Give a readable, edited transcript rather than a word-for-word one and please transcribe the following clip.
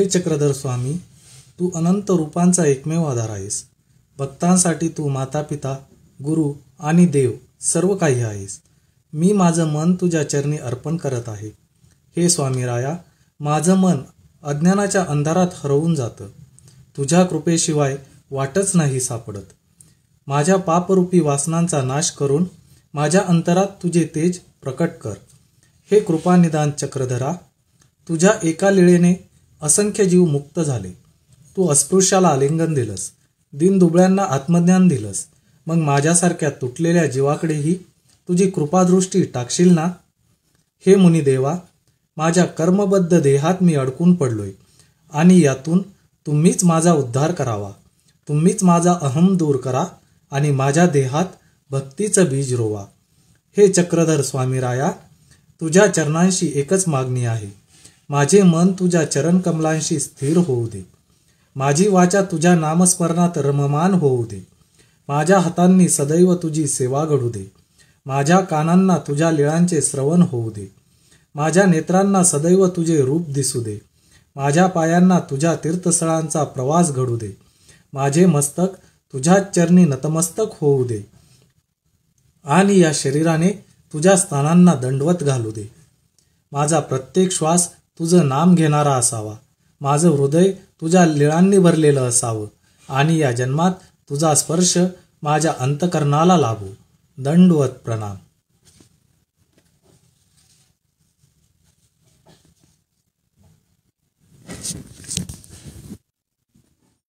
हे चक्रधर स्वामी, तू अनंत रूपांचा एकमेव आधार आहेस. भक्तांसाठी तू माता पिता, गुरु आणि देव सर्व काही आहेस. मी माझं मन तुझ्या चरणी अर्पण करत आहे. हे स्वामीराया, माझं मन अज्ञानाच्या अंधारात हरवून जातं. तुझ्या कृपेशिवाय वाटच नाही सापडत. माझ्या पापरूपी वासनांचा नाश करून माझ्या अंतरात तुझे तेज प्रकट कर. हे कृपानिदान चक्रधरा, तुझ्या एका लीळेने असंख्य जीव मुक्त झाले. तू अस्पृश्याला आलिंगन दिलंस, दीनदुबळ्यांना आत्मज्ञान दिलंस. मग माझ्यासारख्या तुटलेल्या जीवाकडेही तुझी कृपादृष्टी टाकशील ना? हे मुनिदेवा, माझ्या कर्मबद्ध देहात मी अडकून पडलोय आणि यातून तुम्हीच माझा उद्धार करावा. तुम्हीच माझा अहम दूर करा आणि माझ्या देहात भक्तीचं बीज रोवा. हे चक्रधर स्वामीराया, तुझ्या चरणांशी एकच मागणी आहे. माझे मन तुझ्या चरणकमलांशी स्थिर होऊ दे. माझी वाचा तुझ्या नामस्मरणात रममान होऊ दे. माझ्या हातांनी सदैव तुझी सेवा घडू दे. माझ्या कानांना तुझ्या लीळांचे श्रवण होऊ दे. माझ्या नेत्रांना सदैव तुझे रूप दिसू दे. माझ्या पायांना तुझ्या तीर्थस्थळांचा प्रवास घडू दे. माझे मस्तक तुझ्याच चरणी नतमस्तक होऊ दे आणि या शरीराने तुझ्या स्थानांना दंडवत घालू दे. माझा प्रत्येक श्वास तुझं नाम घेणारा असावा. माझं हृदय तुझ्या लीळांनी भरलेलं असावं आणि या जन्मात तुझा स्पर्श माझ्या अंतकरणाला लाभो. दंडवत प्रणाम.